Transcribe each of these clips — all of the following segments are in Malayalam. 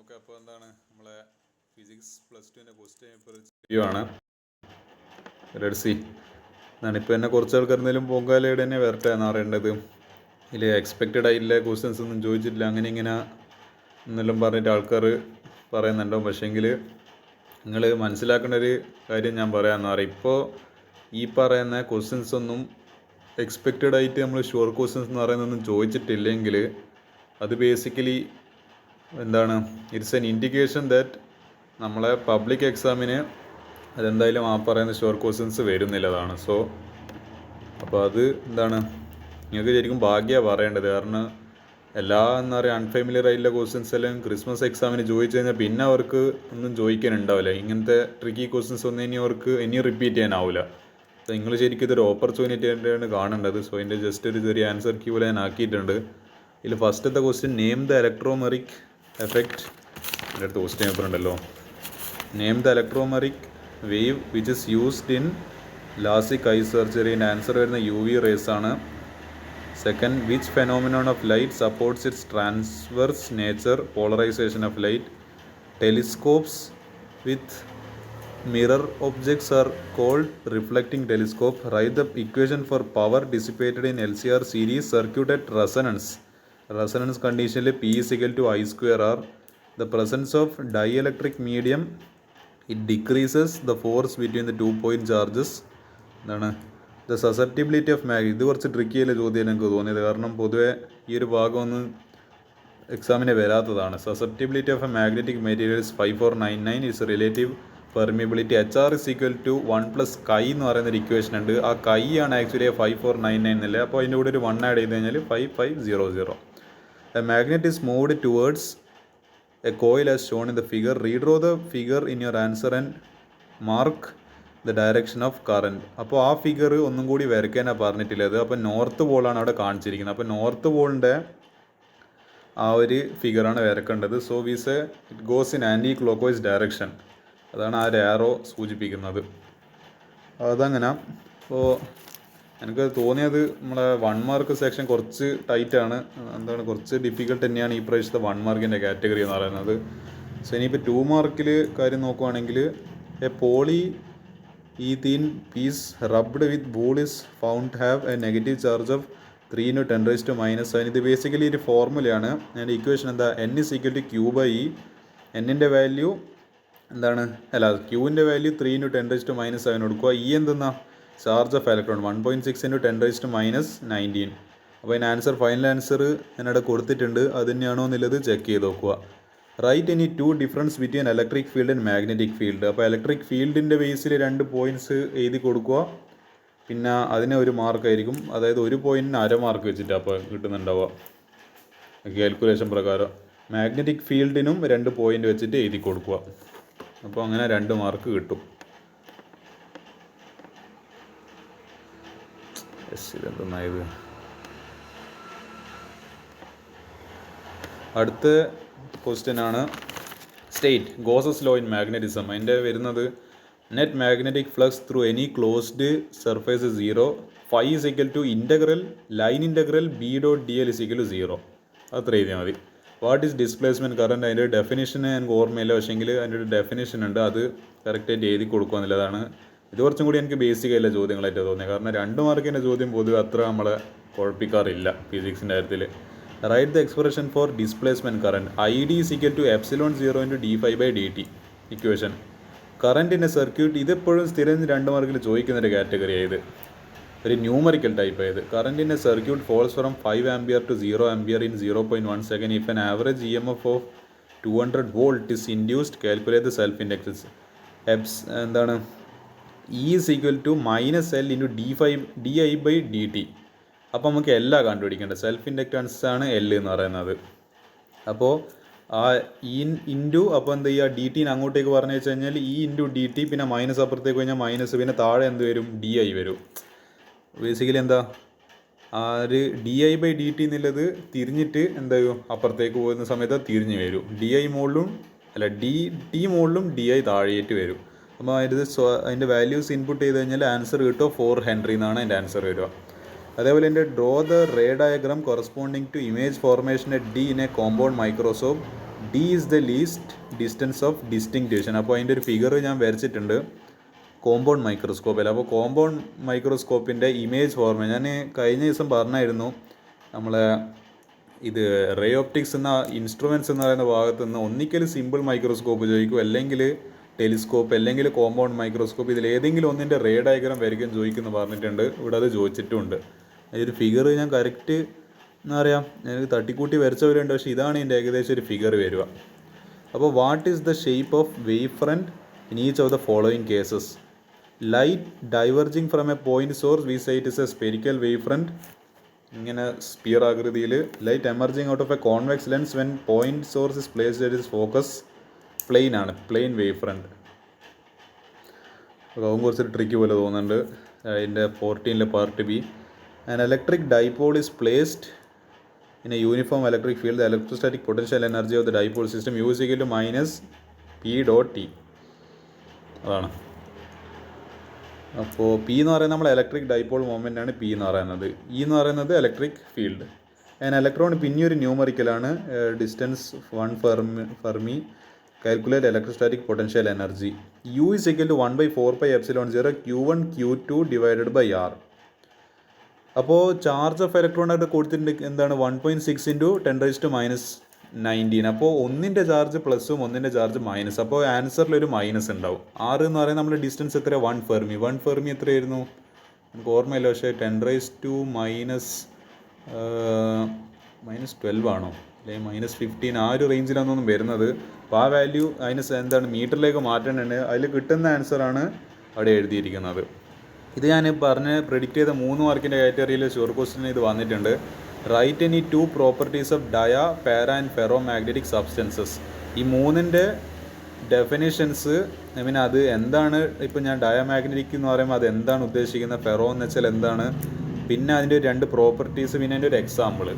നമുക്ക് അപ്പോൾ എന്താണ് നമ്മളെ ഫിസിക്സ് +2 ക്വസ്റ്റ്യൻ പേപ്പർ റിവ്യൂ ആണ്. Let's see. ഇപ്പോൾ എന്നെ കുറച്ച് ആൾക്കാർ എന്തെങ്കിലും പൊങ്കാലയുടെ തന്നെ വരട്ടെ എന്നാണ് അറിയേണ്ടത്. ഇതിൽ എക്സ്പെക്റ്റഡ് ആയില്ല ക്വസ്റ്റ്യൻസ് ഒന്നും ചോദിച്ചിട്ടില്ല, അങ്ങനെ ഇങ്ങനെ എന്നെല്ലാം പറഞ്ഞിട്ട് ആൾക്കാർ പറയുന്നുണ്ടാവും. പക്ഷേങ്കിൽ നിങ്ങൾ മനസ്സിലാക്കേണ്ട ഒരു കാര്യം ഞാൻ പറയാമെന്ന് പറയാം. ഇപ്പോൾ ഈ പറയുന്ന ക്വസ്റ്റ്യൻസ് ഒന്നും എക്സ്പെക്റ്റഡ് ആയിട്ട് നമ്മൾ ഷുവർ ക്വസ്റ്റ്യൻസ് എന്ന് പറയുന്നതൊന്നും ചോദിച്ചിട്ടില്ലെങ്കിൽ അത് ബേസിക്കലി എന്താണ്, ഇറ്റ്സ് എൻ ഇൻഡിക്കേഷൻ ദാറ്റ് നമ്മളെ പബ്ലിക് എക്സാമിന് അതെന്തായാലും ആ പറയുന്ന ഷുവർ ക്വസ്റ്റ്യൻസ് വരുന്നില്ലതാണ്. സോ അപ്പോൾ അത് എന്താണ്, നിങ്ങൾക്ക് ശരിക്കും ഭാഗ്യമാണ് പറയേണ്ടത്. കാരണം എല്ലാ എന്താ പറയുക അൺഫെമിലിയർ ആയിട്ടുള്ള ക്വസ്റ്റ്യൻസ് എല്ലാം ക്രിസ്മസ് എക്സാമിന് ചോദിച്ചു കഴിഞ്ഞാൽ പിന്നെ അവർക്ക് ഒന്നും ചോദിക്കാനുണ്ടാവില്ല. ഇങ്ങനത്തെ ട്രിക്കി ക്വസ്റ്റ്യൻസ് ഒന്നും ഇനി അവർക്ക് ഇനി റിപ്പീറ്റ് ചെയ്യാനാവില്ല. അപ്പോൾ നിങ്ങൾ ശരിക്കും ഇതൊരു ഓപ്പർച്യൂണിറ്റി ആയിട്ടാണ് കാണേണ്ടത്. സോ അതിൻ്റെ ജസ്റ്റ് ഒരു ചെറിയ ആൻസർ ക്യൂല ഞാൻ ആക്കിയിട്ടുണ്ട്. ഇതിൽ ഫസ്റ്റത്തെ question, name the electromeric effect. എൻ്റെ അടുത്ത് ക്വസ്റ്റ്യൻ പേപ്പർ ഉണ്ടല്ലോ. Name the electromeric wave which is used in LASIK eye surgery. Answer വരുന്ന UV റേസ് ആണ്. Second, which phenomenon of light supports its transverse nature, polarization of light. Telescopes with mirror objects are called reflecting telescope. Write the equation for power dissipated in LCR series circuit at resonance. Resonance condition P is equal to I square R. The presence of dielectric medium, it decreases the force between the 2 point charges. എന്താണ് the susceptibility of magnet. ഇത് കുറച്ച് ട്രിക്കി ആയ ചോദ്യം എനിക്ക് തോന്നിയത്. കാരണം പൊതുവെ ഈ ഒരു ഭാഗം ഒന്ന് എക്സാമിന് വരാത്തതാണ്. Susceptibility of a magnetic materials 5499 is relative permeability. HR is equal to 1 + chi എന്ന് പറയുന്നൊരു ഇക്വേഷൻ ഉണ്ട്. ആ chi ആണ് ആക്ച്വലി 5499 എന്നല്ലേ. അപ്പോൾ അതിൻ്റെ കൂടെ ഒരു 1 ആഡ് ചെയ്ത് കഴിഞ്ഞാൽ 5500. A magnet is moved towards a coil as shown in the figure. Redraw the figure in your answer and mark the direction of current. അപ്പോൾ ആ ഫിഗർ ഒന്നും കൂടി വരയ്ക്കാനാണ് പറഞ്ഞിട്ടുള്ളത്. അപ്പോൾ നോർത്ത് പോളാണ് അവിടെ കാണിച്ചിരിക്കുന്നത്. അപ്പോൾ നോർത്ത് പോളിൻ്റെ ആ ഒരു ഫിഗറാണ് വരക്കേണ്ടത്. So with it goes in anticlockwise direction. അതാണ് ആ ആരോ സൂചിപ്പിക്കുന്നത്. അതങ്ങനെ. അപ്പോൾ എനിക്ക് തോന്നിയത് നമ്മളെ 1 മാർക്ക് സെക്ഷൻ കുറച്ച് ടൈറ്റാണ്. എന്താണ്, കുറച്ച് ഡിഫിക്കൽട്ട് തന്നെയാണ് ഈ പ്രാവശ്യത്തെ 1 മാർക്കിൻ്റെ കാറ്റഗറി എന്ന് പറയുന്നത്. സോ ഇനിയിപ്പോൾ 2 മാർക്കിൽ കാര്യം നോക്കുവാണെങ്കിൽ, a polyethene piece rubbed with ball is found have a negative charge of 3 × 10⁻⁻⁷. ഇത് ബേസിക്കലി ഒരു ഫോർമുലയാണ്. അതിൻ്റെ ഇക്വേഷൻ എന്താ, N is equal to Q/E. എന്നിൻ്റെ വാല്യൂ എന്താണ്, അല്ല ക്യൂവിൻ്റെ വാല്യൂ 3 × 10⁻⁻⁷ കൊടുക്കുക. എന്തെന്നാ, ചാർജ് ഓഫ് ഇലക്ട്രോൺ 1.6 × 10⁻⁹. അപ്പോൾ അതിന് ആൻസർ, ഫൈനൽ ആൻസർ ഞാനവിടെ കൊടുത്തിട്ടുണ്ട്. അത് തന്നെയാണോ എന്നുള്ളത് ചെക്ക് ചെയ്ത് നോക്കുക. Write any 2 difference between electric field and magnetic field. അപ്പോൾ ഇലക്ട്രിക് ഫീൽഡിൻ്റെ ബേസിൽ 2 പോയിൻറ്റ്സ് എഴുതി കൊടുക്കുക. പിന്നെ അതിന് 1 മാർക്കായിരിക്കും. അതായത് 1 പോയിൻറ്റിന് അര മാർക്ക് വെച്ചിട്ടാണ് അപ്പോൾ കിട്ടുന്നുണ്ടാവുക കാൽക്കുലേഷൻ പ്രകാരം. മാഗ്നറ്റിക് ഫീൽഡിനും 2 പോയിൻറ്റ് വെച്ചിട്ട് എഴുതി കൊടുക്കുക. അപ്പോൾ അങ്ങനെ 2 മാർക്ക് കിട്ടും. ഇതെന്തായത്, അടുത്ത ക്വസ്റ്റ്യൻ ആണ് state Gauss's law in magnetism. അതിൻ്റെ വരുന്നത്, net magnetic flux through any closed surface 0. Phi is equal to integral line integral B.dl is equal to 0. അത്ര എഴുതിയാൽ മതി. വാട്ട് ഈസ് ഡിസ്പ്ലേസ്മെൻറ്റ് കറണ്ട്, അതിൻ്റെ ഡെഫിനിഷൻ എനിക്ക് ഓർമ്മയില്ല. പക്ഷേങ്കിൽ അതിൻ്റെ ഒരു ഡെഫിനിഷൻ ഉണ്ട്, അത് കറക്റ്റായിട്ട് എഴുതി കൊടുക്കുക എന്നുള്ളതാണ്. ഇത് കുറച്ചും കൂടി എനിക്ക് ബേസിക് ആയിട്ടുള്ള ചോദ്യങ്ങളായിട്ട് തോന്നിയത്. കാരണം 2 മാർക്കിൻ്റെ ചോദ്യം പൊതുവെ അത്ര നമ്മളെ കുഴപ്പിക്കാറില്ല ഫിസിക്സിൻ്റെ കാര്യത്തിൽ. Write the expression for displacement current. ID is equal to ε0 × dφ/dt. Equation. കറൻറ്റിൻ്റെ സർക്യൂട്ട്, ഇതെപ്പോഴും സ്ഥിരം 2 മാർക്കിൽ ചോദിക്കുന്നൊരു കാറ്റഗറി ആയത്, ഒരു ന്യൂമറിക്കൽ ടൈപ്പ് ആയത്. കറൻറ്റിൻ്റെ circuit falls from 5 ampere to 0 ampere in 0.1 second. If an average EMF of 200 volt is induced, calculate the self inductance. എന്താണ്, E is equal to -L × dI/dt. അപ്പോൾ നമുക്ക് എല്ലാം കണ്ടുപിടിക്കേണ്ടത്. സെൽഫ് ഇൻഡക്റ്റൻസ് ആണ് L എന്ന് പറയുന്നത്. അപ്പോൾ ആ ഇൻറ്റു, അപ്പോൾ എന്ത് ചെയ്യുക, DT അങ്ങോട്ടേക്ക് പറഞ്ഞു വെച്ച് കഴിഞ്ഞാൽ E × DT, പിന്നെ മൈനസ് അപ്പുറത്തേക്ക് കഴിഞ്ഞാൽ മൈനസ്, പിന്നെ താഴെ എന്ത് വരും, DI വരും. ബേസിക്കലി എന്താ, ആ ഒരു dI/dt എന്നുള്ളത് തിരിഞ്ഞിട്ട് എന്താ ചെയ്യും, അപ്പുറത്തേക്ക് പോകുന്ന സമയത്ത് തിരിഞ്ഞ് വരും. DI മുകളിലും DT മുകളിലും DI താഴേറ്റ് വരും. അപ്പോൾ അതിൻ്റെ വാല്യൂസ് ഇൻപുട്ട് ചെയ്ത് കഴിഞ്ഞാൽ ആൻസർ കിട്ടുക 4 ഹെൻറി എന്നാണ് അതിൻ്റെ ആൻസർ വരിക. അതേപോലെ എൻ്റെ draw the ray diagram corresponding to image formation at D in a compound microscope D is the least distance of distinct vision. അപ്പോൾ അതിൻ്റെ ഒരു ഫിഗർ ഞാൻ വരച്ചിട്ടുണ്ട് കോമ്പൗണ്ട് മൈക്രോസ്കോപ്പിൽ. അപ്പോൾ കോമ്പൗണ്ട് മൈക്രോസ്കോപ്പിൻ്റെ ഇമേജ് ഫോർമ ഞാൻ കഴിഞ്ഞ ദിവസം പറഞ്ഞായിരുന്നു. നമ്മളെ ഇത് റേ ഓപ്റ്റിക്സ് എന്ന ഇൻസ്ട്രുമെൻറ്റ്സ് എന്ന് പറയുന്ന ഭാഗത്ത് നിന്ന് ഒന്നിക്കൽ സിമ്പിൾ മൈക്രോസ്കോപ്പ് ചോദിക്കും, അല്ലെങ്കിൽ ടെലിസ്കോപ്പ്, അല്ലെങ്കിൽ കോമ്പൗണ്ട് മൈക്രോസ്കോപ്പ്. ഇതിൽ ഏതെങ്കിലും ഒന്നിൻ്റെ റേ ഡയഗ്രാം വരയ്ക്കാൻ ചോദിക്കുമെന്ന് പറഞ്ഞിട്ടുണ്ട്. ഇവിടെ അത് ചോദിച്ചിട്ടുമുണ്ട്. ഒരു ഫിഗർ ഞാൻ കറക്റ്റ് എന്താ പറയുക, എനിക്ക് തട്ടിക്കൂട്ടി വരച്ചവരുണ്ട്, പക്ഷേ ഇതാണ് ഇതിൻ്റെ ഏകദേശം ഒരു ഫിഗർ വരിക. അപ്പോൾ what is the shape of wave front in each of the following cases? Light diverging from a point source we say it is a spherical wave front. ഇങ്ങനെ സ്പിയർ ആകൃതിയിൽ. Light emerging out of a convex lens when point source is placed at is focus. Plane ആണ്, പ്ലെയിൻ വേവ് ഫ്രണ്ട്. അതും കുറച്ചൊരു ട്രിക്ക് പോലെ തോന്നുന്നുണ്ട്. അതിൻ്റെ 14 part B. An electric dipole is placed in A uniform electric field. The electrostatic potential energy of the dipole system U is equal to minus P dot T. അതാണ്. അപ്പോൾ പി എന്ന് പറയുന്നത് നമ്മൾ ഇലക്ട്രിക് ഡൈപോൾ മൊമെൻ്റ് ആണ് പി എന്ന് പറയുന്നത്. ഇ എന്ന് പറയുന്നത് ഇലക്ട്രിക് ഫീൽഡ്. ആൻ ഇലക്ട്രോൺ പിന്നെയൊരു ന്യൂമറിക്കലാണ്. Distance 1 fermi. Calculate electrostatic potential energy. U is equal to 1/4πε0 Q1 Q2 divided by R. അപ്പോൾ ചാർജ് ഓഫ് ഇലക്ട്രോൺ ആയിട്ട് കൊടുത്തിട്ടുണ്ട് എന്താണ് 1.6 × 10⁻⁹. അപ്പോൾ ഒന്നിൻ്റെ ചാർജ് പ്ലസും ഒന്നിൻ്റെ ചാർജ് മൈനസ്. അപ്പോൾ ആൻസറിൽ ഒരു മൈനസ് ഉണ്ടാവും. 6 എന്ന് പറയുന്നത് നമ്മുടെ ഡിസ്റ്റൻസ് എത്ര? 1 ഫെർമി. 1 ഫെർമി എത്രയായിരുന്നു എനിക്ക് ഓർമ്മയില്ല, പക്ഷേ 10⁻⁻12 ആണോ അല്ലെങ്കിൽ -15 ആ ഒരു റേഞ്ചിലാണെന്നൊന്നും വരുന്നത്. അപ്പോൾ ആ വാല്യൂ അതിന് എന്താണ് മീറ്ററിലേക്ക് മാറ്റേണ്ടത്. അതിൽ കിട്ടുന്ന ആൻസറാണ് അവിടെ എഴുതിയിരിക്കുന്നത്. ഇത് ഞാൻ പ്രെഡിക്റ്റ് ചെയ്ത 3 മാർക്കിൻ്റെ കാറ്റഗറിയിൽ ഷുവർ ക്വസ്റ്റ്യൻ ഇത് വന്നിട്ടുണ്ട്. റൈറ്റ് എനി 2 പ്രോപ്പർട്ടീസ് ഓഫ് ഡയ, പാര ആൻഡ് ഫെറോ മാഗ്നറ്റിക് സബ്സ്റ്റൻസസ്. ഈ 3ൻ്റെ ഡെഫിനിഷൻസ്, ഐ മീൻ അത് എന്താണ്. ഇപ്പോൾ ഞാൻ ഡയമാഗ്നറ്റിക് എന്ന് പറയുമ്പോൾ അത് എന്താണ് ഉദ്ദേശിക്കുന്നത്, ഫെറോ എന്ന് വെച്ചാൽ എന്താണ്, പിന്നെ അതിൻ്റെ 2 പ്രോപ്പർട്ടീസ്, പിന്നെ അതിൻ്റെ ഒരു എക്സാമ്പിൾ.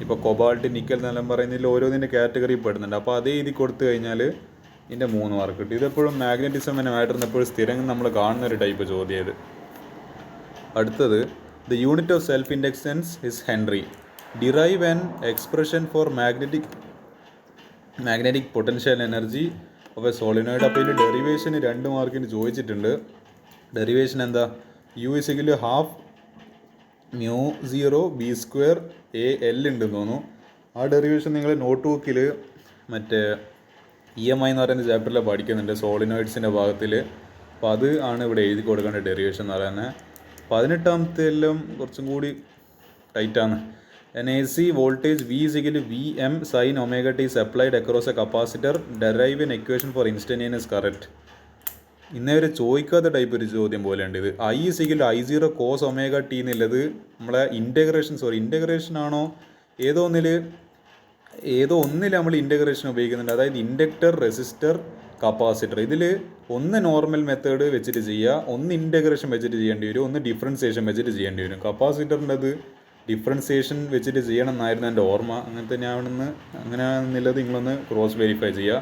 ഇപ്പോൾ കൊബാൾട്ട്, നിക്കൽ എന്നെല്ലാം പറയുന്നതിൽ ഓരോന്നിൻ്റെ കാറ്റഗറി പെടുന്നുണ്ട്. അപ്പോൾ അതേ എഴുതി കൊടുത്തു കഴിഞ്ഞാൽ ഇതിൻ്റെ 3 മാർക്ക് കിട്ടും. ഇതെപ്പോഴും മാഗ്നറ്റിസം എന്നെ മാറ്റർ എപ്പോഴും സ്ഥിരം നമ്മൾ കാണുന്ന ഒരു ടൈപ്പ് ചോദ്യം ഇത്. അടുത്തത് the unit of self inductance is henry. Derive an expression for magnetic potential energy of a solenoid. അപ്പോൾ ഇതിൻ്റെ ഡെറിവേഷന് 2 മാർക്കിന് ചോദിച്ചിട്ടുണ്ട്. ഡെറിവേഷൻ എന്താ? U is equal to ½ μ0 b² AL ഉണ്ടെന്ന് തോന്നുന്നു. ആ ഡെറിവേഷൻ നിങ്ങൾ നോട്ട് ബുക്കിൽ മറ്റേ EMI എന്ന് പറയുന്ന ചാപ്റ്ററിൽ പഠിക്കുന്നുണ്ട്, സോളിനോയിഡ്സിൻ്റെ ഭാഗത്തിൽ. അപ്പോൾ അത് ആണ് ഇവിടെ എഴുതി കൊടുക്കേണ്ട ഡെറിവേഷൻ എന്ന് പറയുന്നത്. 18ാമത്തെ എല്ലാം കുറച്ചും കൂടി ടൈറ്റാണ്. An AC voltage V is equal to Vm sin omega t is applied across a capacitor. Derive an equation for instantaneous current. ഇന്നേ വരെ ചോദിക്കാത്ത ടൈപ്പ് ഒരു ചോദ്യം പോലെയുണ്ട് ഇത്. I is equal to I0 cos omega t എന്നുള്ളത് നമ്മളെ ഇൻ്റഗ്രേഷൻ ആണോ ഏതോ ഒന്നിൽ നമ്മൾ ഇൻ്റഗ്രേഷൻ ഉപയോഗിക്കുന്നുണ്ട്. അതായത് ഇൻഡക്ടർ, റെസിസ്റ്റർ, കപ്പാസിറ്റർ. ഇതിൽ ഒന്ന് നോർമൽ മെത്തേഡ് വെച്ചിട്ട് ചെയ്യുക, ഒന്ന് ഇൻ്റഗ്രേഷൻ വെച്ചിട്ട് ചെയ്യേണ്ടി വരും, ഒന്ന് ഡിഫറൻസിയേഷൻ വെച്ചിട്ട് ചെയ്യേണ്ടി വരും. കപ്പാസിറ്ററിൻ്റെ അത് ഡിഫറൻസിയേഷൻ വെച്ചിട്ട് ചെയ്യണം എന്നായിരുന്നു എൻ്റെ ഓർമ്മ. അങ്ങനെ തന്നെയാണെന്ന് അങ്ങനെയാണെന്നുള്ളത് നിങ്ങളൊന്ന് ക്രോസ് വെരിഫൈ ചെയ്യുക.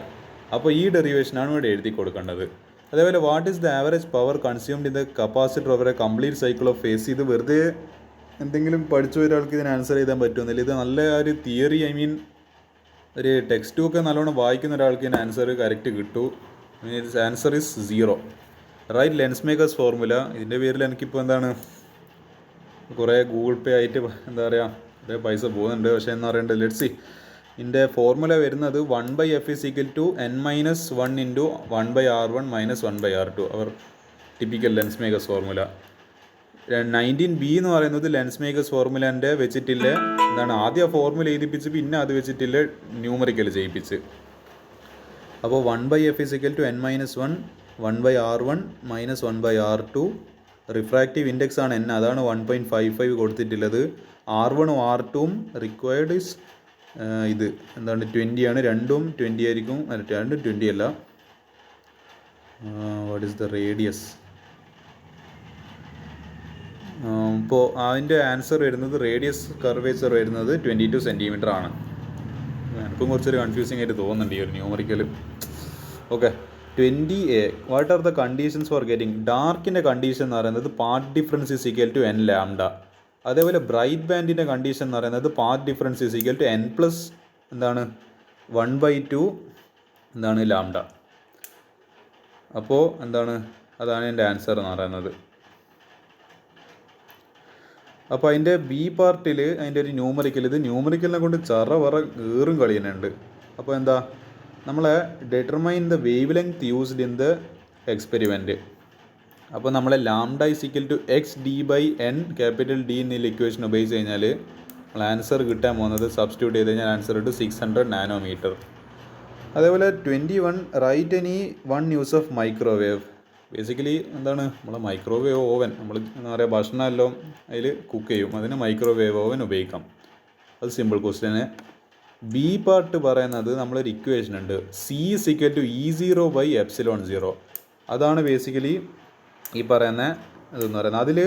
അപ്പോൾ ഈ ഡെറിവേഷനാണ് ഇവിടെ എഴുതി കൊടുക്കേണ്ടത്. അതേപോലെ what is the average power consumed in the capacitor over a complete cycle of phase. ഇത് വെറുതെ എന്തെങ്കിലും പഠിച്ച ഒരാൾക്ക് ഇതിന് ആൻസർ ചെയ്താൻ പറ്റുമെന്നില്ല. ഇത് നല്ല ഒരു തിയറി, ഐ മീൻ ഒരു ടെക്സ്റ്റ് ബുക്ക് നല്ലോണം വായിക്കുന്ന ഒരാൾക്ക് ഇതിന് ആൻസർ കറക്റ്റ് കിട്ടൂ. Answer is 0. Write lens makers formula. ഇതിൻ്റെ പേരിൽ എനിക്കിപ്പോൾ എന്താണ് കുറേ ഗൂഗിൾ പേ ആയിട്ട് എന്താ പറയുക കുറേ പൈസ പോകുന്നുണ്ട്. പക്ഷേ എന്ന് പറയേണ്ടത് ലെറ്റ്സ് സി. ഇതിൻ്റെ ഫോർമുല വരുന്നത് 1/f is equal to n-1 × 1/r1 - 1/r2. അവർ typical lens makers formula. 19B എന്ന് പറയുന്നത് ലെൻസ് മേക്കേഴ്സ് ഫോർമുലേൻ്റെ വെച്ചിട്ടില്ല എന്താണ് ആദ്യം ആ ഫോർമുല എഴുതിപ്പിച്ച് പിന്നെ അത് വെച്ചിട്ടില്ല ന്യൂമറിക്കൽ ചെയ്യിപ്പിച്ച്. അപ്പോൾ 1/f is equal to n-1 1/r1 - 1/r2. Refractive index ആണ് n, അതാണ് 1.55 കൊടുത്തിട്ടുള്ളത്. R1ഉം R2ഉം റിക്വയർഡ് ഇസ് ഇത് എന്താണ് 20 ആണ്. രണ്ടും 20 ആയിരിക്കും. അല്ല, രണ്ടും 20 അല്ല. What is the radius? ഇപ്പോൾ അതിൻ്റെ ആൻസർ വരുന്നത് റേഡിയസ് കർവേച്ചർ വരുന്നത് 22 സെൻറ്റിമീറ്റർ ആണ്. എനിക്കും കുറച്ചൊരു കൺഫ്യൂസിങ് ആയിട്ട് തോന്നുന്നുണ്ട് ഈ ഒരു numerical. Okay, 20A. What are the conditions for getting? ഡാർക്കിൻ്റെ കണ്ടീഷൻ എന്ന് പറയുന്നത് path difference is equal to n lambda. അതേപോലെ ബ്രൈറ്റ് ബാൻഡിൻ്റെ കണ്ടീഷൻ എന്ന് പറയുന്നത് path difference is equal to n+ എന്താണ് 1/2 എന്താണ് ലാംഡ. അപ്പോൾ എന്താണ്, അതാണ് എൻ്റെ ആൻസർ എന്ന് പറയുന്നത്. അപ്പോൾ അതിൻ്റെ ബി പാർട്ടിൽ അതിൻ്റെ ഒരു ന്യൂമറിക്കൽ, ഇത് ന്യൂമറിക്കലിനെ കൊണ്ട് ഏറും കളിയുന്നുണ്ട്. അപ്പോൾ എന്താ, നമ്മളെ determine the wavelength used in the experiment. അപ്പോൾ നമ്മളെ lambda is equal to x/d/n capital D എന്നുള്ള ഇക്വേഷൻ ഉപയോഗിച്ച് കഴിഞ്ഞാൽ നമ്മൾ ആൻസർ കിട്ടാൻ പോകുന്നത്, സബ്സ്റ്റിറ്റ്യൂട്ട് ചെയ്ത് കഴിഞ്ഞാൽ ആൻസർ കിട്ടും 600 നാനോമീറ്റർ. അതേപോലെ 21 write any one use of microwave. Basically എന്താണ്, നമ്മളെ മൈക്രോവേവ് ഓവൻ, നമ്മൾ എന്താ പറയുക ഭക്ഷണമെല്ലാം അതിൽ കുക്ക് ചെയ്യും, അതിന് മൈക്രോവേവ് ഓവൻ ഉപയോഗിക്കാം. അത് സിമ്പിൾ ക്വസ്റ്റ്യന്. ബി പാർട്ട് പറയുന്നത് നമ്മളൊരു ഇക്വേഷൻ ഉണ്ട്, C=E0/ε0. അതാണ് ബേസിക്കലി ഈ പറയുന്ന ഇതെന്ന് പറയുന്നത്. അതിൽ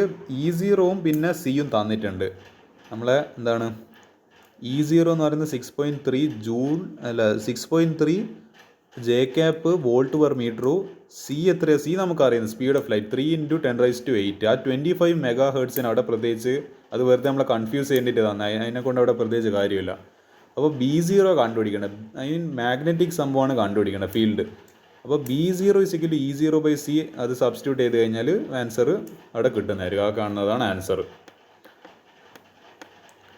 E0വും പിന്നെ സിയും തന്നിട്ടുണ്ട്. നമ്മളെ എന്താണ് E0 എന്ന് പറയുന്നത് 6.3 ജൂൾ അല്ല 6.3 J വോൾട്ട് പെർ മീറ്ററും, സി എത്രയാണ്, സി നമുക്കറിയുന്നത് സ്പീഡ് ഓഫ് ലൈറ്റ് 3 × 10⁸. ആ 25 MHz അവിടെ പ്രത്യേകിച്ച് അത് വെറുതെ നമ്മളെ കൺഫ്യൂസ് ചെയ്യേണ്ടിയിട്ട് തന്നെ, അതിനെക്കൊണ്ട് അവിടെ പ്രത്യേകിച്ച് കാര്യമില്ല. അപ്പോൾ B0 കണ്ടുപിടിക്കണം, അതിന് മാഗ്നറ്റിക് സംഭവമാണ് കണ്ടുപിടിക്കേണ്ടത്, ഫീൽഡ്. അപ്പോൾ B0 = E0/c അത് സബ്സ്റ്റിറ്റ്യൂട്ട് ചെയ്ത് കഴിഞ്ഞാൽ ആൻസർ അവിടെ കിട്ടുന്നതായിരിക്കും. ആ കാണുന്നതാണ് answer.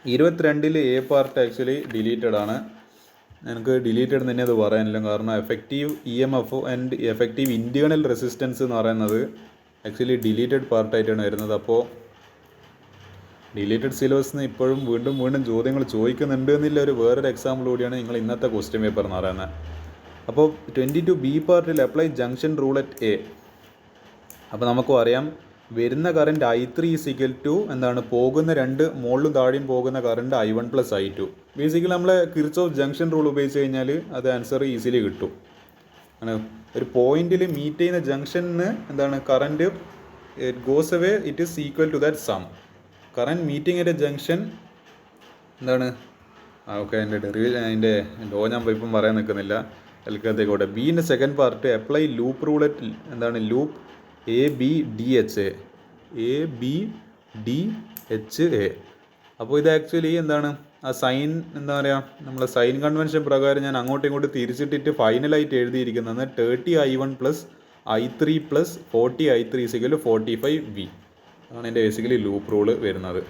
22 A part actually deleted ആണ്. എനിക്ക് ഡിലീറ്റഡ് തന്നെ അത് പറയാനില്ല, കാരണം effective EMF and effective internal resistance എന്ന് പറയുന്നത് ആക്ച്വലി ഡിലീറ്റഡ് പാർട്ടായിട്ടാണ് വരുന്നത്. അപ്പോൾ ഡിലീറ്റഡ് സിലബസിന് ഇപ്പോഴും വീണ്ടും ചോദ്യങ്ങൾ ചോദിക്കുന്നുണ്ട് എന്നുള്ള വേറൊരു എക്സാമ്പിൾ കൂടിയാണ് നിങ്ങൾ ഇന്നത്തെ ക്വസ്റ്റ്യൻ പേപ്പർ എന്ന് പറയുന്നത്. അപ്പോൾ 22 ബി പാർട്ടിൽ apply junction rule at A. അപ്പോൾ നമുക്കും അറിയാം വരുന്ന കറണ്ട് I3 = എന്താണ്, പോകുന്ന രണ്ട് മുകളിലും താഴെയും പോകുന്ന കറണ്ട് I1 + I2. ബേസിക്കലി നമ്മൾ കിർച്ചോഫ് ജംഗ്ഷൻ റൂൾ ഉപയോഗിച്ച് കഴിഞ്ഞാൽ അത് ആൻസർ ഈസിലി കിട്ടും. ആണ് ഒരു പോയിന്റിൽ മീറ്റ് ചെയ്യുന്ന ജംഗ്ഷന് എന്താണ് current it goes away, it is equal to that sum. Current meeting at a junction എന്താണ്, ഓക്കെ അതിൻ്റെ അതിൻ്റെ ലോ ഞാൻ ഇപ്പം പറയാൻ നിൽക്കുന്നില്ല, തൽക്കാലത്തേക്കോട്ടെ. ബീൻ്റെ second part apply loop rule at എന്താണ് ലൂപ്പ് ABDHA. അപ്പോൾ ഇത് ആക്ച്വലി എന്താണ്, ആ സൈൻ എന്താ പറയുക, നമ്മളെ സൈൻ കൺവെൻഷൻ പ്രകാരം ഞാൻ അങ്ങോട്ടും ഇങ്ങോട്ടും തിരിച്ചിട്ടിട്ട് ഫൈനലായിട്ട് എഴുതിയിരിക്കുന്നത് 30I1 + I3 + 40I3 = 45V. അതാണ് എൻ്റെ ബേസിക്കലി ലൂപ്പ് റൂള് വരുന്നത്.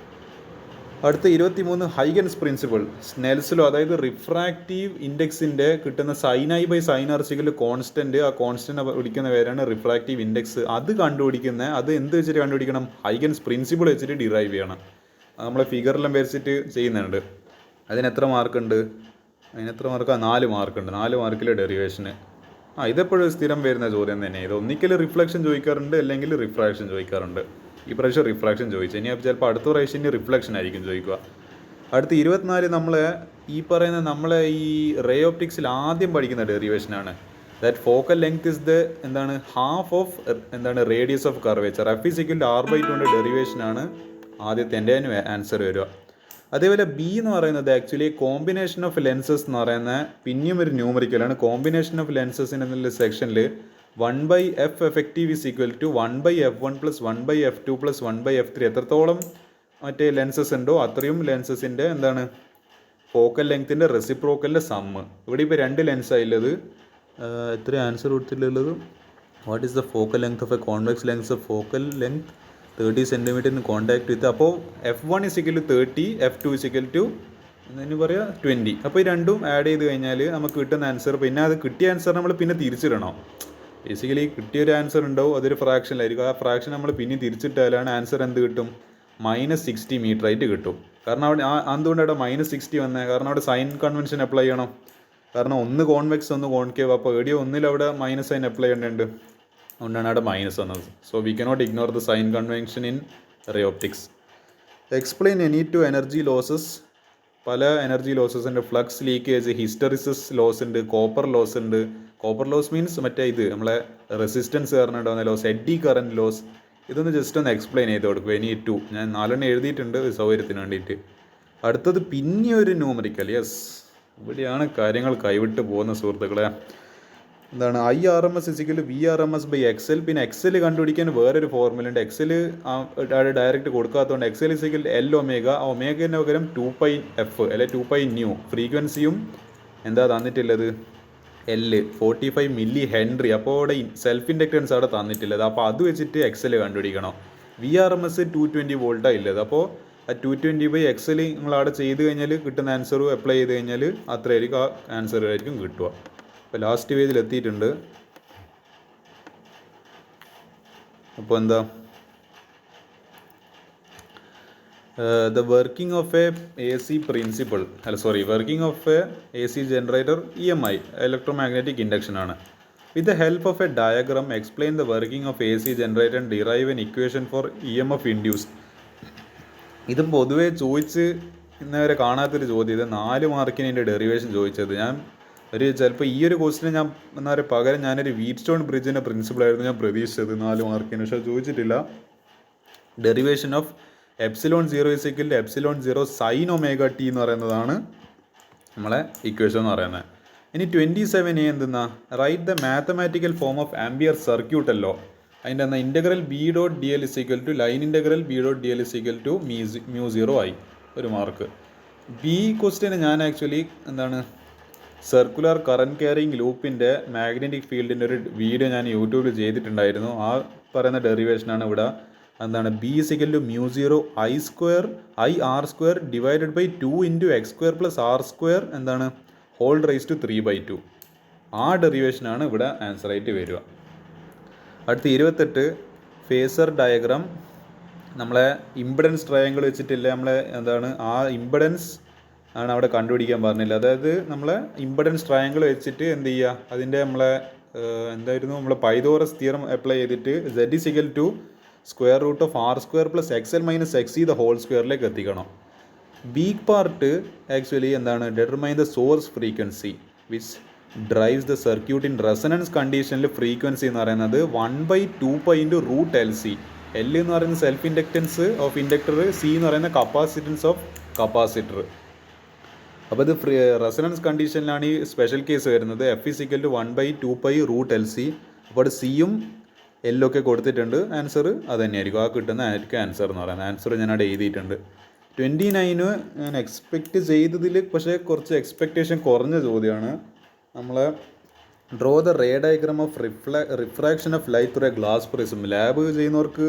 അടുത്ത 23 ഹൈഗൻസ് പ്രിൻസിപ്പിൾ, സ്നെൽസ് ലോ. അതായത് റിഫ്രാക്റ്റീവ് ഇൻഡെക്സിൻ്റെ കിട്ടുന്ന sin I/sin r = കോൺസ്റ്റൻറ്റ്. ആ കോൺസ്റ്റൻറ്റ് വിളിക്കുന്ന പേരാണ് റിഫ്രാക്റ്റീവ് ഇൻഡെക്സ്. അത് അത് എന്ത് വെച്ചിട്ട് കണ്ടുപിടിക്കണം, ഹൈഗൻസ് പ്രിൻസിപ്പിൾ വെച്ചിട്ട് ഡിറൈവ് ചെയ്യണം. നമ്മളെ ഫിഗറെല്ലാം വരച്ചിട്ട് ചെയ്യുന്നുണ്ട്. അതിനെത്ര മാർക്കുണ്ട്, 4 മാർക്കുണ്ട്. 4 മാർക്കിലെ ഡെറിവേഷന്. ഇതെപ്പോഴും സ്ഥിരം വരുന്ന ചോദ്യം തന്നെ. ഇത് ഒന്നിക്കൽ റിഫ്ലക്ഷൻ ചോദിക്കാറുണ്ട്, അല്ലെങ്കിൽ റിഫ്രാക്ഷൻ ചോദിക്കാറുണ്ട്. ഈ പ്രാവശ്യം റിഫ്രാക്ഷൻ ചോദിച്ചു, ഇനി ചിലപ്പോൾ അടുത്ത പ്രാവശ്യം റിഫ്ലക്ഷൻ ആയിരിക്കും ചോദിക്കുക. അടുത്ത 24 ഈ പറയുന്ന നമ്മളെ ഈ റേ ഓപ്റ്റിക്സിൽ ആദ്യം പഠിക്കുന്ന ഡെറിവേഷനാണ്. That focal length is the എന്താണ് ഹാഫ് ഓഫ് എന്താണ് radius of curvature. F = r/2 ഡെറിവേഷനാണ് ആദ്യത്തെ എൻ്റെ ആൻസർ വരിക. അതേപോലെ ബി എന്ന് പറയുന്നത് ആക്ച്വലി കോമ്പിനേഷൻ ഓഫ് ലെൻസസ് എന്ന് പറയുന്ന പിന്നെയും ഒരു ന്യൂമറിക്കലാണ്. കോമ്പിനേഷൻ ഓഫ് ലെൻസസ് എന്നുള്ള സെക്ഷനിൽ 1/f effective is equal to 1/f1 + 1/f2 + 1/f3. എത്രത്തോളം മറ്റേ ലെൻസസ് ഉണ്ടോ അത്രയും ലെൻസസിൻ്റെ എന്താണ് ഫോക്കൽ ലെങ്ത്തിൻ്റെ റെസിപ്രോക്കലിൻ്റെ സമ്മ്. ഇവിടെ ഇപ്പോൾ 2 ലെൻസായുള്ളത്. എത്ര ആൻസർ കൊടുത്തിട്ടുള്ളത്, what is the focal length of a convex lens of focal length 30 cm in contact വിത്ത്. അപ്പോൾ F1 = 30, F2 = എന്ന് പറയുക 20. അപ്പോൾ ഈ രണ്ടും ആഡ് ചെയ്ത് കഴിഞ്ഞാൽ നമുക്ക് കിട്ടുന്ന ആൻസർ, പിന്നെ അത് കിട്ടിയ ആൻസർ നമ്മൾ പിന്നെ തിരിച്ചിടണം. ബേസിക്കലി കിട്ടിയൊരു ആൻസർ ഉണ്ടാവും, അതൊരു ഫ്രാക്ഷനിലായിരിക്കും. ആ ഫ്രാക്ഷൻ നമ്മൾ പിന്നെ തിരിച്ചിട്ടാലാണ് ആൻസർ എന്ത് കിട്ടും, -60 മീറ്റർ ആയിട്ട് കിട്ടും. കാരണം അവിടെ എന്തുകൊണ്ട് അവിടെ -60 വന്നത്, കാരണം അവിടെ സൈൻ കൺവെൻഷൻ അപ്ലൈ ചെയ്യണം. കാരണം ഒന്ന് കോൺവെക്സ് ഒന്ന് കോൺകേവ്, അപ്പോൾ ഏടിയോ ഒന്നിലവിടെ മൈനസ് സൈൻ അപ്ലൈ ചെയ്യേണ്ടതുണ്ട്, അതുകൊണ്ടാണ് അവിടെ മൈനസ് വന്നത്. So we cannot ignore the sign convention in ray optics. Explain any 2 energy losses. പല എനർജി ലോസസ് ഉണ്ട്, ഫ്ലക്സ് ലീക്കേജ്, ഹിസ്റ്ററിസിസ് ലോസ് ഉണ്ട്, കോപ്പർ ലോസ് ഉണ്ട്. കോപ്പർ ലോസ് മീൻസ് മറ്റേ ഇത് നമ്മളെ റെസിസ്റ്റൻസ് കാരണം ഉണ്ടാകുന്ന ലോസ്, എഡ്ഡി കറൻറ്റ് ലോസ്. ഇതൊന്ന് ജസ്റ്റ് ഒന്ന് എക്സ്പ്ലെയിൻ ചെയ്ത് കൊടുക്കും. എനി 2 ഞാൻ 4 എഴുതിയിട്ടുണ്ട് സൗകര്യത്തിന് വേണ്ടിയിട്ട്. അടുത്തത് പിന്നെ ഒരു ന്യൂമറിക്കൽ. യെസ്, ഇവിടെയാണ് കാര്യങ്ങൾ കൈവിട്ട് പോകുന്ന സുഹൃത്തുക്കളെ. എന്താണ് IRMS = VRMS/XL. പിന്നെ XL കണ്ടുപിടിക്കാൻ വേറൊരു ഫോർമുല ഉണ്ട്. XL ഡയറക്റ്റ് കൊടുക്കാത്തതുകൊണ്ട് XL = L ω. ആ ഒമേഗന് പകരം 2πf അല്ലെ 2π ന്യൂ. ഫ്രീക്വൻസിയും എന്താ തന്നിട്ടുള്ളത്? 45 മില്ലി ഹെൻറി. അപ്പോൾ അവിടെ സെൽഫ് ഇൻഡക്റ്റൻസ് അവിടെ തന്നിട്ടുള്ളത്. അപ്പോൾ അത് വെച്ചിട്ട് എക്സൽ കണ്ടുപിടിക്കണം. VRMS 220 വോൾട്ടാണ് ഉള്ളത്. അപ്പോൾ ആ 220 എക്സൽ നിങ്ങൾ അവിടെ ചെയ്ത് കഴിഞ്ഞാൽ കിട്ടുന്ന ആൻസർ അപ്ലൈ ചെയ്ത് കഴിഞ്ഞാൽ അത്രയായിരിക്കും ആ ആൻസർ ആയിരിക്കും കിട്ടുക. അപ്പോൾ ലാസ്റ്റ് പേജിൽ എത്തിയിട്ടുണ്ട്. അപ്പോൾ എന്താ the working of a AC principle working of a AC generator EMI electromagnetic induction ആണ്. With the help of a diagram explain the working of AC generator and derive an equation for EMF induced. ഇത് പൊതുവേ ചോദിച്ച് ഇന്നവരെ കാണാത്തൊരു ചോദ്യം. ഇത് 4 മാർക്കിന് ഇതിൻ്റെ ഡെറിവേഷൻ ചോദിച്ചത്. ഞാൻ ചിലപ്പോൾ ഈ ഒരു ക്വസ്റ്റിന് ഞാൻ എന്താ പറയുക പകരം ഞാനൊരു വീറ്റ് സ്റ്റോൺ ബ്രിഡ്ജിൻ്റെ പ്രിൻസിപ്പിളായിരുന്നു ഞാൻ പ്രതീക്ഷിച്ചത് 4 മാർക്കിന്. പക്ഷേ ചോദിച്ചിട്ടില്ല. Derivation of epsilon 0 = epsilon 0 sine omega T എന്ന് പറയുന്നതാണ് നമ്മളെ ഇക്വേഷൻ എന്ന് പറയുന്നത്. ഇനി 27A എന്തെന്നാ? Write the mathematical form of ampere circuit അല്ലോ. അതിൻ്റെ എന്താ integral B.dl = line integral B.dl = μ0 1 mark. B question ഞാൻ ആക്ച്വലി എന്താണ് സർക്കുലർ കറൻറ്റ് ക്യാരിങ് ലൂപ്പിൻ്റെ മാഗ്നറ്റിക് ഫീൽഡിൻ്റെ ഒരു വീഡിയോ ഞാൻ യൂട്യൂബിൽ ചെയ്തിട്ടുണ്ടായിരുന്നു. ആ പറയുന്ന ഡെറിവേഷനാണ് ഇവിടെ. എന്താണ് B = μ0 I² divided by 2 × x² + r² എന്താണ് ഹോൾ റൈസ് ടു 3/2. ആ ഡെറിവേഷനാണ് ഇവിടെ ആൻസർ ആയിട്ട് വരിക. അടുത്ത 28 ഫേസർ ഡയഗ്രാം. നമ്മളെ ഇമ്പിഡൻസ് ട്രയാങ്കിൾ വെച്ചിട്ടില്ല നമ്മളെ എന്താണ് ആ ഇമ്പിഡൻസ് ആണ് അവിടെ കണ്ടുപിടിക്കാൻ പറഞ്ഞില്ല. അതായത് നമ്മളെ ഇമ്പിഡൻസ് ട്രയാങ്കിൾ വെച്ചിട്ട് എന്ത് ചെയ്യുക, അതിൻ്റെ നമ്മളെ എന്തായിരുന്നു നമ്മളെ പൈതോറസ് തിയറം അപ്ലൈ ചെയ്തിട്ട് Z = √r² + XL - XC (² എത്തിക്കണം. ബീക്ക് പാർട്ട് ആക്ച്വലി എന്താണ് determine the source frequency which drives the circuit in resonance കണ്ടീഷനിൽ ഫ്രീക്വൻസി എന്ന് പറയുന്നത് 1/2π × √LC. L എന്ന് പറയുന്നത് self inductance of inductor, C എന്ന് പറയുന്ന കപ്പാസിറ്റൻസ് ഓഫ് കപ്പാസിറ്റർ. അപ്പോൾ ഇത് റെസണൻസ് കണ്ടീഷനിലാണ് ഈ സ്പെഷ്യൽ കേസ് വരുന്നത്. F = 1/2π √LC. അപ്പോൾ സിയും എല്ലൊക്കെ കൊടുത്തിട്ടുണ്ട്. ആൻസർ അത് തന്നെയായിരിക്കും. ആ കിട്ടുന്ന ആയിരിക്കും ആൻസർ എന്ന് പറയുന്നത്. ആൻസർ ഞാൻ അവിടെ എഴുതിയിട്ടുണ്ട്. 29 ഞാൻ എക്സ്പെക്റ്റ് ചെയ്തതിൽ പക്ഷേ കുറച്ച് എക്സ്പെക്റ്റേഷൻ കുറഞ്ഞ ചോദ്യമാണ്. നമ്മളെ draw the ray diagram of refraction of light through a glass prism. Lab ചെയ്യുന്നവർക്ക്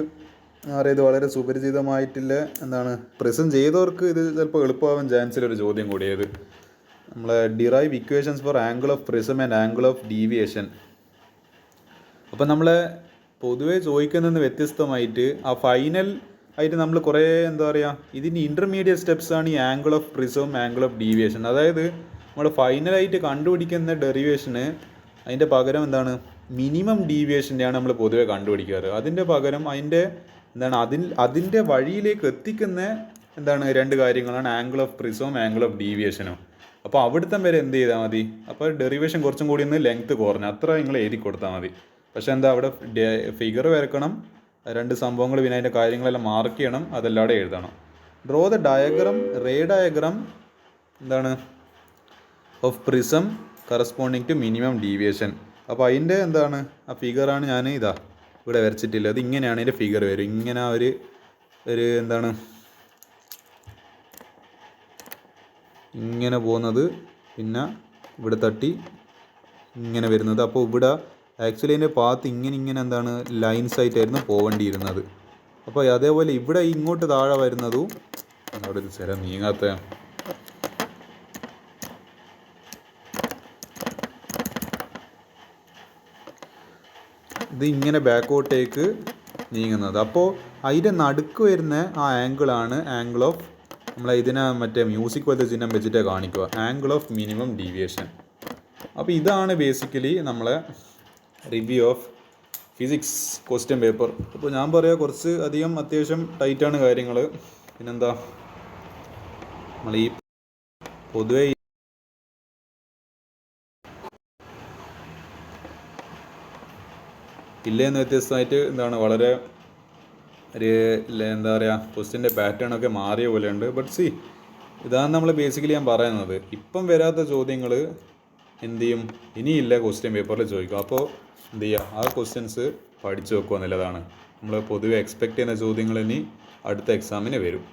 അറിയാം, ഇത് വളരെ സുപരിചിതമായിട്ടില്ല. എന്താണ് പ്രിസം ചെയ്തവർക്ക് ഇത് ചിലപ്പോൾ എളുപ്പമാവാൻ ചാൻസിലൊരു ചോദ്യം കൂടിയത്. നമ്മളെ derive equations four angle of prism and angle of deviation. അപ്പം നമ്മളെ പൊതുവെ ചോദിക്കുന്നതിന് വ്യത്യസ്തമായിട്ട് ആ ഫൈനൽ ആയിട്ട് നമ്മൾ കുറേ എന്താ പറയുക ഇതിൻ്റെ ഇൻ്റർമീഡിയറ്റ് സ്റ്റെപ്സാണ് ഈ angle of prism, angle of deviation. അതായത് നമ്മൾ ഫൈനലായിട്ട് കണ്ടുപിടിക്കുന്ന ഡെറിവേഷന് അതിൻ്റെ പകരം എന്താണ് മിനിമം ഡീവിയേഷൻ്റെയാണ് നമ്മൾ പൊതുവെ കണ്ടുപിടിക്കാറ്. അതിൻ്റെ പകരം അതിൻ്റെ എന്താണ് അതിൻ്റെ വഴിയിലേക്ക് എത്തിക്കുന്ന എന്താണ് 2 കാര്യങ്ങളാണ് ആംഗിൾ ഓഫ് പ്രിസവും ആംഗിൾ ഓഫ് ഡീവിയേഷനും. അപ്പോൾ അവിടുത്തെ വരെ എന്ത് ചെയ്താൽ മതി, അപ്പോൾ ഡെറിവേഷൻ കുറച്ചും കൂടി ഒന്ന് ലെങ്ത്ത് കുറഞ്ഞു അത്ര നിങ്ങൾ എഴുതി കൊടുത്താൽ മതി. പക്ഷേ എന്താ അവിടെ ഫിഗർ വരക്കണം, 2 സംഭവങ്ങൾ, പിന്നെ അതിൻ്റെ കാര്യങ്ങളെല്ലാം മാർക്ക് ചെയ്യണം, അതെല്ലാം അവിടെ എഴുതണം. Draw the diagram ray diagram എന്താണ് of prism corresponding to minimum deviation. അപ്പോൾ അതിൻ്റെ എന്താണ് ആ ഫിഗറാണ് ഞാൻ ഇവിടെ വരച്ചിട്ടില്ല. അത് ഇങ്ങനെയാണ് അതിൻ്റെ ഫിഗർ വരും. ഇങ്ങനെ ഒരു എന്താണ് ഇങ്ങനെ പോകുന്നത്, പിന്നെ ഇവിടെ തട്ടി ഇങ്ങനെ വരുന്നത്. അപ്പോൾ ഇവിടെ ആക്ച്വലി അതിൻ്റെ പാത്ത് ഇങ്ങനെ എന്താണ് ലൈൻസ് ആയിട്ടായിരുന്നു പോവേണ്ടിയിരുന്നത്. അപ്പോൾ അതേപോലെ ഇവിടെ ഇങ്ങോട്ട് താഴെ വരുന്നതും അവിടെ ഒരു സ്ഥലം നീങ്ങാത്ത ഇത് ഇങ്ങനെ ബാക്കോട്ടേക്ക് നീങ്ങുന്നത്. അപ്പോൾ അതിൻ്റെ നടുക്ക് വരുന്ന ആ ആംഗിളാണ് ആംഗിൾ ഓഫ് നമ്മളെ ഇതിനെ മറ്റേ മ്യൂസിക് പോലത്തെ ചിഹ്നം വെച്ചിട്ട് കാണിക്കുക, ആംഗിൾ ഓഫ് മിനിമം ഡീവിയേഷൻ. അപ്പോൾ ഇതാണ് ബേസിക്കലി നമ്മളെ review of physics question paper. അപ്പോൾ ഞാൻ പറയാം കുറച്ച് അധികം അത്യാവശ്യം ടൈറ്റാണ് കാര്യങ്ങൾ. പിന്നെന്താ നമ്മൾ ഈ പൊതുവെ ഇല്ലേന്ന് വ്യത്യസ്തമായിട്ട് എന്താണ് വളരെ ഒരു എന്താ പറയുക ക്വസ്റ്റ്യൻ്റെ പാറ്റേണൊക്കെ മാറിയ പോലെയുണ്ട്. ബട്ട് സി ഇതാണ് നമ്മൾ ബേസിക്കലി ഞാൻ പറയുന്നത്. ഇപ്പം വരാത്ത ചോദ്യങ്ങൾ എന്ത് ചെയ്യും ഇനിയില്ല ക്വസ്റ്റ്യൻ പേപ്പറിൽ ചോദിക്കും. അപ്പോൾ എന്ത് ചെയ്യുക ആ ക്വസ്റ്റ്യൻസ് പഠിച്ചു വെക്കുക എന്നുള്ളതാണ്. നമ്മൾ പൊതുവെ എക്സ്പെക്റ്റ് ചെയ്യുന്ന ചോദ്യങ്ങൾ ഇനി അടുത്ത എക്സാമിന് വരും.